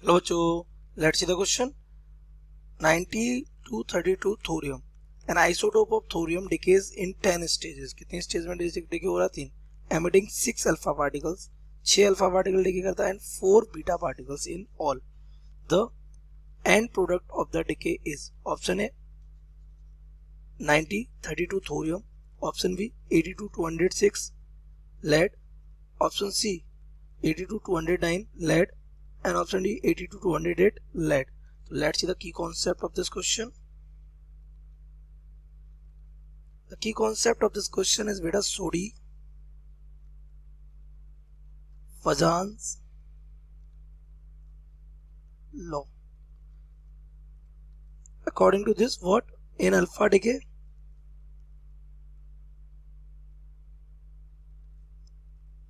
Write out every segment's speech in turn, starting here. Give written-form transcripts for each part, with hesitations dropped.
Hello बच्चों, let's see the question. 9232 thorium. An isotope of thorium decays in 10 stages. कितने stage में decay हो रहा है? 3. Emitting 6 alpha particles, 6 alpha particle decay करता है, and 4 beta particles in all. The end product of the decay is option A 9032 thorium, option B 82206 lead, option C 82209 lead, and option D 82208 lead. So let's see the key concept of this question. The key concept of this question is beta Sodi Fajan's law. According to this, what in alpha decay,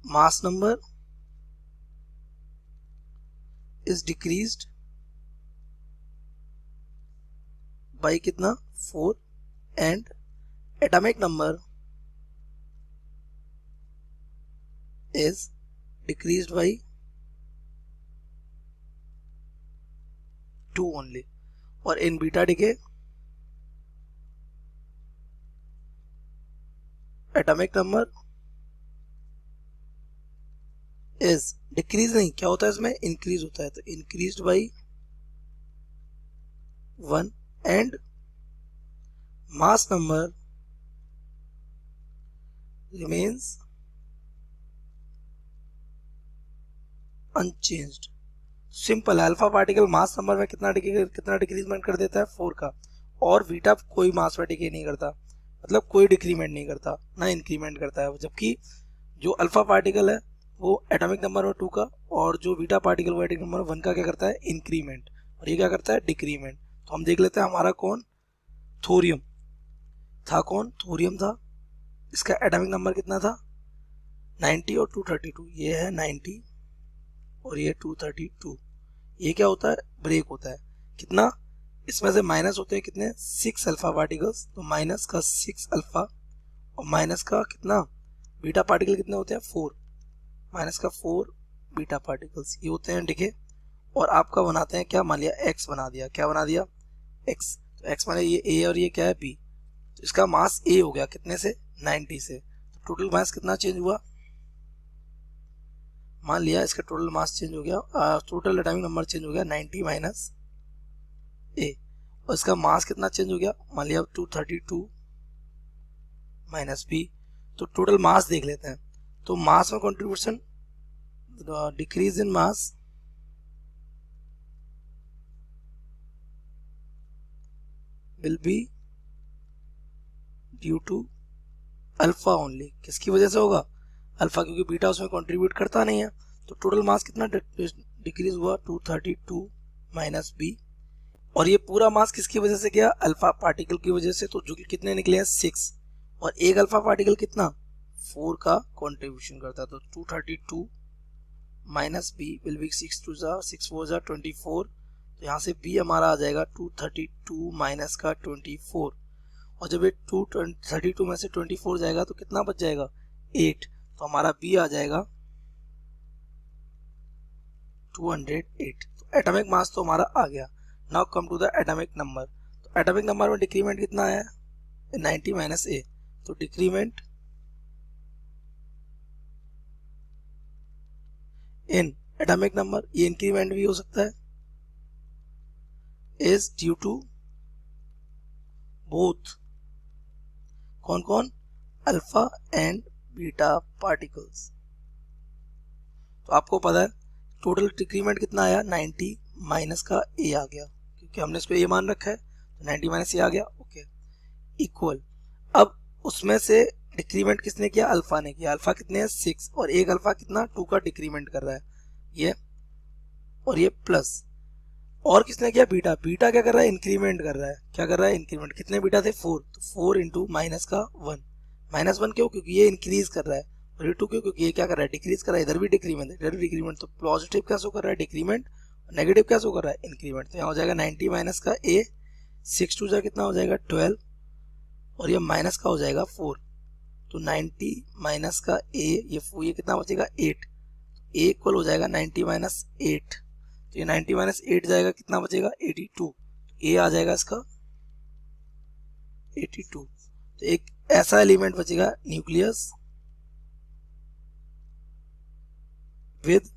mass number is decreased by कितना 4 and atomic number is decreased by 2 only. और in beta decay atomic number is decrease नहीं, क्या होता है इसमें? increase होता है. तो increased by 1 and mass number remains unchanged. Simple. Alpha particle mass number में कितना डिक्रीजमेंट कर देता है? 4 का. और बीटा कोई मास में डिके नहीं करता, मतलब कोई डिक्रीमेंट नहीं करता, ना इंक्रीमेंट करता है. जबकि जो अल्फा पार्टिकल है वो एटॉमिक नंबर में 2 का, और जो बीटा पार्टिकल वो एटॉमिक नंबर 1 का क्या करता है? इंक्रीमेंट. और ये क्या करता है? डिक्रीमेंट. तो हम देख लेते हैं हमारा कौन? थोरियम था. कौन? थोरियम था. इसका एटॉमिक नंबर कितना था? 90 और 232. ये है 90 और ये 232. ये क्या होता है? ब्रेक होता है. कितना? इसमें से माइनस होते हैं कितने? 6 अल्फा पार्टिकल्स. तो माइनस का 6 अल्फा और माइनस का कितना? बीटा पार्टिकल कितने होते हैं? 4. माइनस का 4 बीटा पार्टिकल्स, ये होते हैं डिके. और आपका बनाते हैं क्या? मान लिया एक्स बना दिया. क्या बना दिया? एक्स. तो एक्स माने ये ए और ये क्या है? बी. तो इसका मास ए हो गया कितने से? 90 से. तो टोटल मास कितना चेंज हुआ? मान लिया इसका टोटल मास चेंज हो गया, टोटल एटॉमिक नंबर चेंज हो गया 90 माइनस ए. और इसका मास कितना चेंज हो गया? मान लिया 232 माइनस बी. तो टोटल मास देख लेते हैं. तो मास में contribution, decrease in mass will be due to alpha only. किसकी वजह से होगा? अल्फा, क्योंकि बीटा उसमें कंट्रीब्यूट करता नहीं है. तो टोटल मास कितना डिक्रीज हुआ? 232 माइनस बी. और ये पूरा मास किसकी वजह से गया? अल्फा पार्टिकल की वजह से. तो जो कितने निकले हैं? 6. और एक अल्फा पार्टिकल कितना? 4 का कंट्रीब्यूशन करता है. तो 232 माइनस बी विल बी 6 2 जा 6 4 जा 24. तो यहाँ से बी हमारा आ जाएगा 232 माइनस का 24. और जब ये 232 में से 24 जाएगा तो कितना बच जाएगा? 8. तो हमारा बी आ जाएगा 208. तो एटॉमिक मास तो हमारा आ गया. Now come to the atomic number. तो एटॉमिक नंबर में डिक्रीमेंट कितना है? 90 माइनस ए. तो डिक्रीमेंट इन एटॉमिक नंबर, ये इंक्रीमेंट भी हो सकता है, इज ड्यू टू बोथ. कौन कौन? Alpha and beta particles. तो आपको पता है टोटल डिक्रीमेंट कितना आया? 90 माइनस का ए आ गया, क्योंकि हमने इसको ए मान रखा है. तो 90 माइनस ए आ गया. ओके. इक्वल. अब उसमें से डिक्रीमेंट किसने किया? अल्फा ने किया. अल्फा कितने हैं? 6. और एक अल्फा कितना? 2 का डिक्रीमेंट कर रहा है ये. और ये प्लस. और किसने किया? बीटा. बीटा क्या कर रहा है? इंक्रीमेंट कर रहा है. क्या कर रहा है? इंक्रीमेंट. कितने बीटा थे? 4. तो 4 इंटू माइनस का 1. माइनस 1 क्यों? क्योंकि ये इंक्रीज कर रहा है. और ये 2 क्यों? क्योंकि ये क्या कर रहा है? डिक्रीज कर रहा है. इधर भी डिक्रीमेंट, इधर भी डिक्रीमेंट. तो पॉजिटिव क्या शो कर रहा है? डिक्रीमेंट. नेगेटिव क्या शो कर रहा है? इंक्रीमेंट. तो यहाँ हो जाएगा 90 माइनस का ए. 6 2 जा कितना हो जाएगा? 12. और ये माइनस का हो जाएगा 4. तो 90 माइनस का ए, ये कितना बचेगा? 8. ए इक्वल हो जाएगा 90 माइनस 8. तो ये 90 माइनस 8 जाएगा, कितना बचेगा 82। ए आ जाएगा इसका 82। तो एक ऐसा एलिमेंट बचेगा न्यूक्लियस विद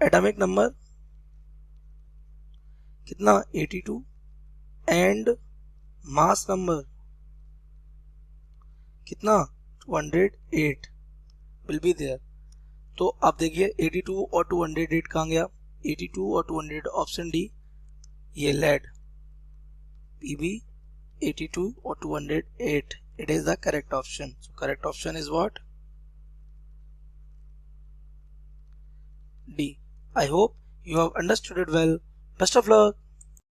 एटॉमिक नंबर कितना 82 एंड मास नंबर कितना 208 विल बी देयर। तो आप देखिए 82 और 208 कहाँ गया, 82 और 200 ऑप्शन डी, ये लेड पीबी 82 और 208, it is the correct option. So correct option is what? D. I hope you have understood it well. Best of luck.